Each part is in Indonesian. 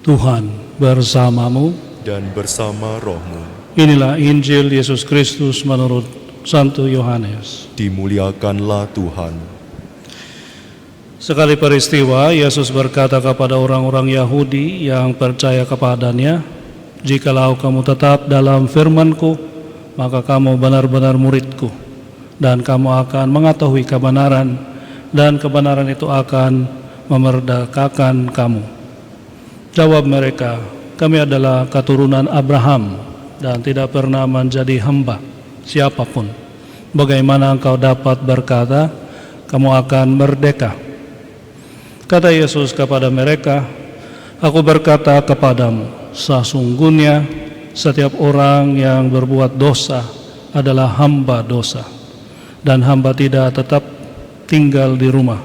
Tuhan bersamamu. Dan bersama rohmu. Inilah Injil Yesus Kristus menurut Santo Yohanes. Dimuliakanlah Tuhan. Sekali peristiwa, Yesus berkata kepada orang-orang Yahudi yang percaya kepadanya, "Jikalau kamu tetap dalam firman-Ku, maka kamu benar-benar murid-Ku, dan kamu akan mengetahui kebenaran, dan kebenaran itu akan memerdekakan kamu." Jawab mereka, "Kami adalah keturunan Abraham dan tidak pernah menjadi hamba siapapun. Bagaimana engkau dapat berkata, kamu akan merdeka?" Kata Yesus kepada mereka, "Aku berkata kepadamu, sesungguhnya setiap orang yang berbuat dosa adalah hamba dosa, dan hamba tidak tetap tinggal di rumah.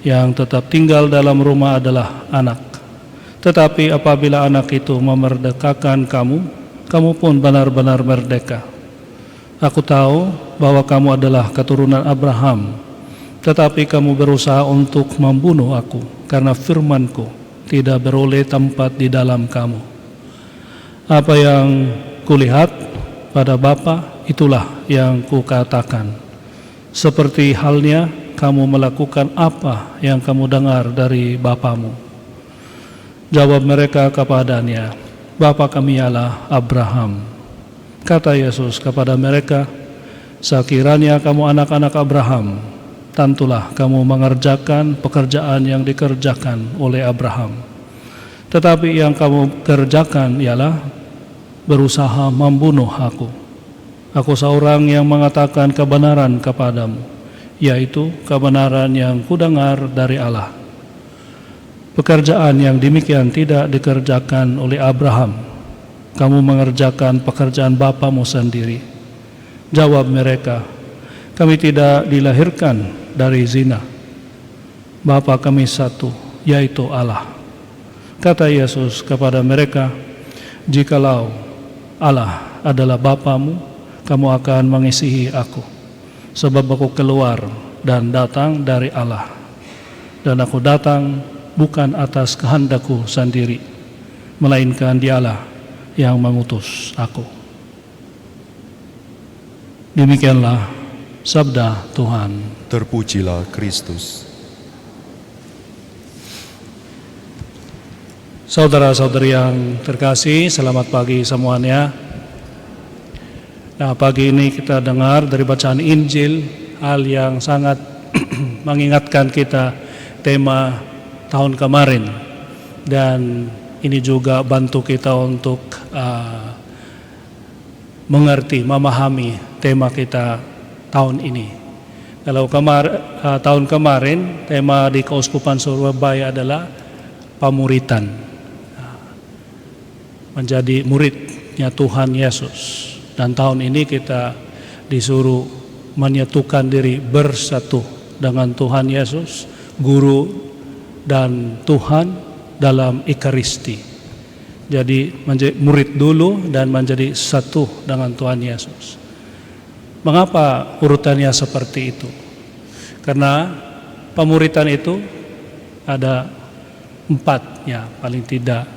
Yang tetap tinggal dalam rumah adalah anak. Tetapi apabila anak itu memerdekakan kamu, kamu pun benar-benar merdeka. Aku tahu bahwa kamu adalah keturunan Abraham, tetapi kamu berusaha untuk membunuh aku, karena firman-Ku tidak beroleh tempat di dalam kamu. Apa yang kulihat pada Bapa, itulah yang kukatakan. Seperti halnya kamu melakukan apa yang kamu dengar dari bapamu." Jawab mereka kepadanya, "Bapa kami ialah Abraham." Kata Yesus kepada mereka, "Sekiranya kamu anak-anak Abraham, tentulah kamu mengerjakan pekerjaan yang dikerjakan oleh Abraham. Tetapi yang kamu kerjakan ialah berusaha membunuh aku. Aku seorang yang mengatakan kebenaran kepadamu, yaitu kebenaran yang kudengar dari Allah. Pekerjaan yang demikian tidak dikerjakan oleh Abraham. Kamu mengerjakan pekerjaan bapamu sendiri." Jawab mereka, "Kami tidak dilahirkan dari zina. Bapa kami satu, yaitu Allah." Kata Yesus kepada mereka, "Jikalau Allah adalah Bapamu, kamu akan mengasihi aku, sebab aku keluar dan datang dari Allah. Dan aku datang bukan atas kehendakku sendiri, melainkan Dialah yang mengutus aku." Demikianlah sabda Tuhan. Terpujilah Kristus. Saudara-saudari yang terkasih, selamat pagi semuanya. Nah, pagi ini kita dengar dari bacaan Injil hal yang sangat mengingatkan kita tema tahun kemarin, dan ini juga bantu kita untuk mengerti, memahami tema kita tahun ini. Kalau tahun kemarin tema di Keuskupan Surabaya adalah pemuritan, menjadi muridnya Tuhan Yesus, dan tahun ini kita disuruh menyatukan diri, bersatu dengan Tuhan Yesus, Guru dan Tuhan dalam Ekaristi. Jadi menjadi murid dulu dan menjadi satu dengan Tuhan Yesus. Mengapa urutannya seperti itu? Karena pemuritan itu ada 4 ya, paling tidak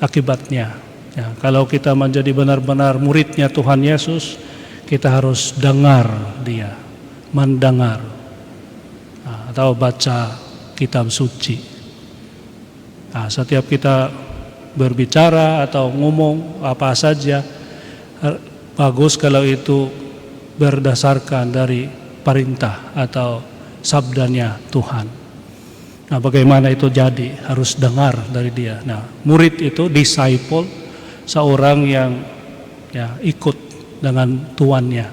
akibatnya. Ya, kalau kita menjadi benar-benar muridnya Tuhan Yesus, kita harus dengar Dia, mendengar, atau baca kitab suci. Nah, setiap kita berbicara atau ngomong apa saja, bagus kalau itu berdasarkan dari perintah atau sabdanya Tuhan. Nah, bagaimana itu jadi? Harus dengar dari Dia. Nah, murid itu disciple, seorang yang ya ikut dengan tuannya,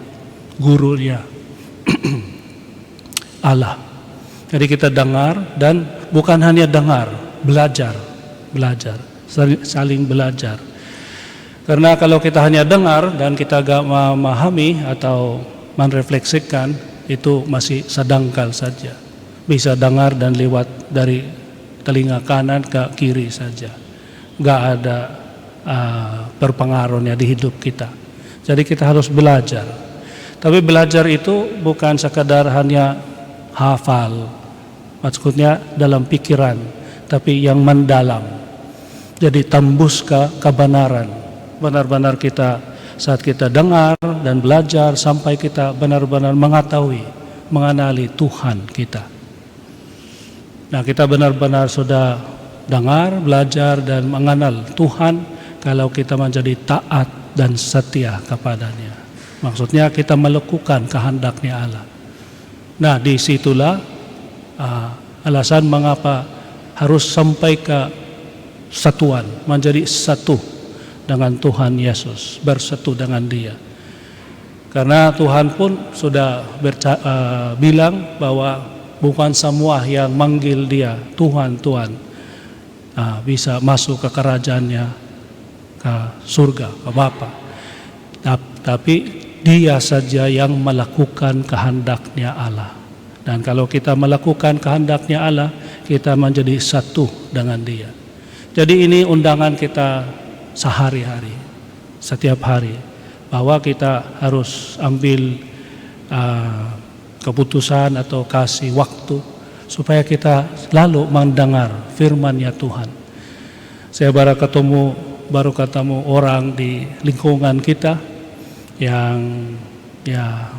gurunya, Allah. Jadi kita dengar, dan bukan hanya dengar, belajar, saling belajar. Karena kalau kita hanya dengar dan kita gak memahami atau merefleksikan, itu masih sedangkal saja. Bisa dengar dan lewat dari telinga kanan ke kiri saja, gak ada berpengaruhnya di hidup kita. Jadi kita harus belajar. Tapi belajar itu bukan sekadar hanya hafal, maksudnya dalam pikiran, tapi yang mendalam. Jadi tembus ke kebenaran. Benar-benar kita saat kita dengar dan belajar sampai kita benar-benar mengetahui, mengenali Tuhan kita. Nah, kita benar-benar sudah dengar, belajar dan mengenal Tuhan kalau kita menjadi taat dan setia kepadanya. Maksudnya kita melakukan kehendaknya Allah. Nah, disitulah alasan mengapa harus sampai ke satuan, menjadi satu dengan Tuhan Yesus, bersatu dengan Dia. Karena Tuhan pun sudah bilang bahwa bukan semua yang manggil Dia Tuhan, Tuhan bisa masuk ke kerajaannya, ke surga, ke Bapa. Tapi Dia saja yang melakukan kehendaknya Allah. Dan kalau kita melakukan kehendaknya Allah, kita menjadi satu dengan Dia. Jadi ini undangan kita sehari-hari, setiap hari, bahwa kita harus ambil keputusan atau kasih waktu supaya kita lalu mendengar firman-Nya Tuhan. Saya baru ketemu orang di lingkungan kita yang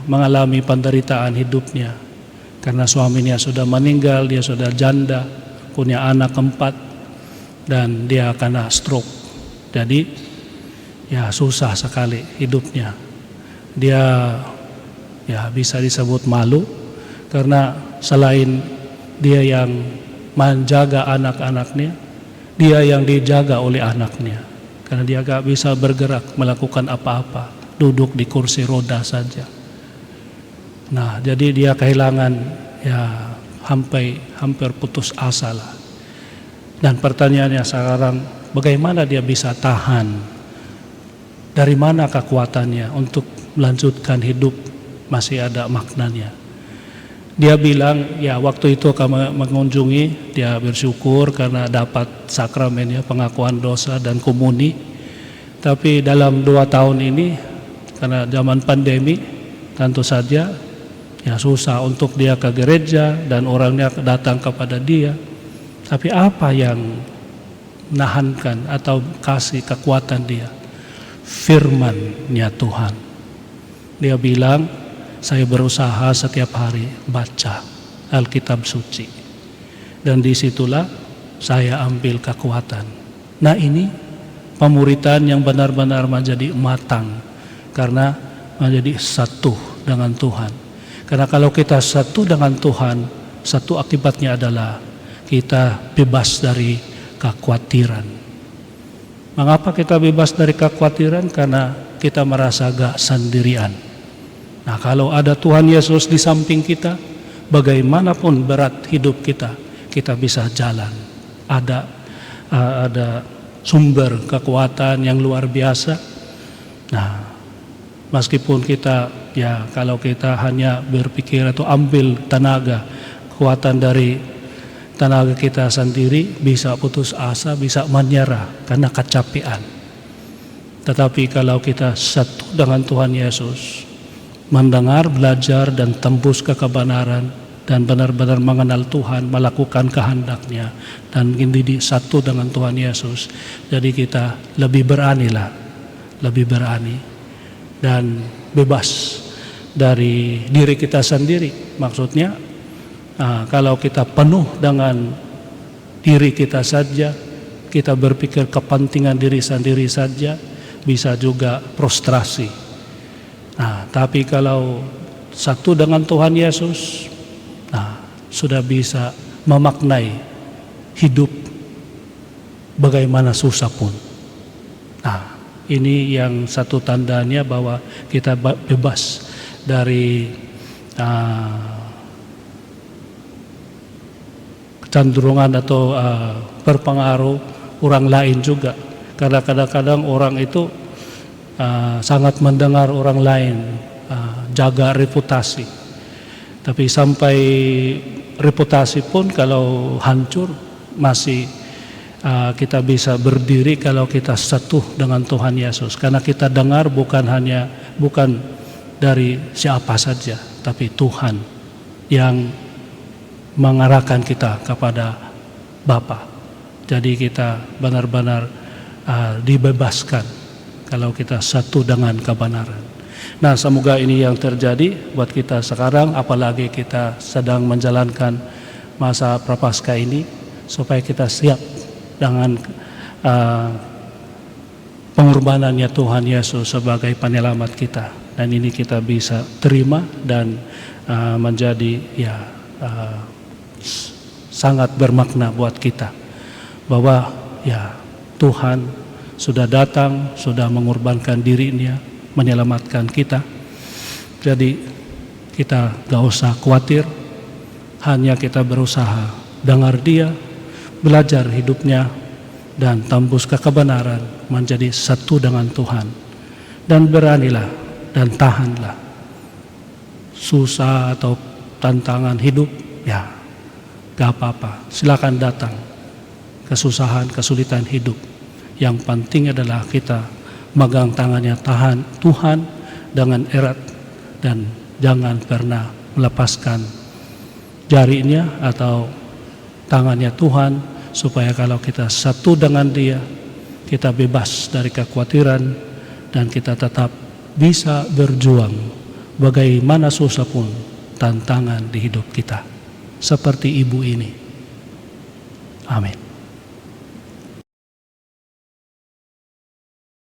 mengalami penderitaan hidupnya karena suaminya sudah meninggal, dia sudah janda, punya anak 4 dan dia kena stroke. Jadi susah sekali hidupnya. Dia bisa disebut malu karena selain dia yang menjaga anak-anaknya, dia yang dijaga oleh anaknya. Karena dia gak bisa bergerak, melakukan apa-apa, duduk di kursi roda saja. Nah, jadi dia kehilangan hampir putus asa lah. Dan pertanyaannya sekarang, bagaimana dia bisa tahan? Dari mana kekuatannya untuk melanjutkan hidup masih ada maknanya? Dia bilang, waktu itu kami mengunjungi, dia bersyukur karena dapat sakramennya, pengakuan dosa dan komuni. Tapi dalam 2 tahun ini, karena zaman pandemi, tentu saja susah untuk dia ke gereja dan orangnya datang kepada dia. Tapi apa yang menahankan atau kasih kekuatan dia? Firman-Nya Tuhan. Dia bilang, saya berusaha setiap hari baca Alkitab suci. Dan disitulah saya ambil kekuatan. Nah, ini pemuritan yang benar-benar menjadi matang. Karena menjadi satu dengan Tuhan. Karena kalau kita satu dengan Tuhan, satu akibatnya adalah kita bebas dari kekhawatiran. Mengapa kita bebas dari kekhawatiran? Karena kita merasa gak sendirian. Nah, kalau ada Tuhan Yesus di samping kita, bagaimanapun berat hidup kita, kita bisa jalan. Ada sumber kekuatan yang luar biasa. Nah, meskipun kita kalau kita hanya berpikir atau ambil tenaga, kekuatan dari tenaga kita sendiri, bisa putus asa, bisa menyerah karena kecapean. Tetapi kalau kita satu dengan Tuhan Yesus, mendengar, belajar dan tembus ke kebenaran dan benar-benar mengenal Tuhan, melakukan kehendak-Nya dan ini satu dengan Tuhan Yesus, jadi kita lebih berani dan bebas dari diri kita sendiri. Maksudnya kalau kita penuh dengan diri kita saja, kita berpikir kepentingan diri sendiri saja, bisa juga frustrasi. Nah, tapi kalau satu dengan Tuhan Yesus, sudah bisa memaknai hidup bagaimana susah pun. Nah, ini yang satu tandanya bahwa kita bebas dari kecenderungan atau berpengaruh orang lain juga. Karena kadang-kadang orang itu sangat mendengar orang lain, jaga reputasi. Tapi sampai reputasi pun kalau hancur, masih kita bisa berdiri kalau kita satu dengan Tuhan Yesus. Karena kita dengar bukan dari siapa saja, tapi Tuhan yang mengarahkan kita kepada Bapa. Jadi kita benar-benar dibebaskan kalau kita satu dengan kebenaran. Nah, semoga ini yang terjadi buat kita sekarang, apalagi kita sedang menjalankan masa Prapaskah ini, supaya kita siap dengan pengorbanannya Tuhan Yesus sebagai penyelamat kita. Dan ini kita bisa terima dan menjadi sangat bermakna buat kita, bahwa Tuhan sudah datang, sudah mengorbankan dirinya, menyelamatkan kita. Jadi kita gak usah khawatir, hanya kita berusaha dengar dia, belajar hidupnya, dan tembus ke kebenaran, menjadi satu dengan Tuhan. Dan beranilah dan tahanlah susah atau tantangan hidup, gak apa-apa, silakan datang kesusahan, kesulitan hidup. Yang penting adalah kita megang tangannya Tuhan dengan erat, dan jangan pernah melepaskan jarinya atau tangannya Tuhan, supaya kalau kita satu dengan dia, kita bebas dari kekhawatiran dan kita tetap bisa berjuang bagaimana susah pun tantangan di hidup kita, seperti ibu ini. Amin.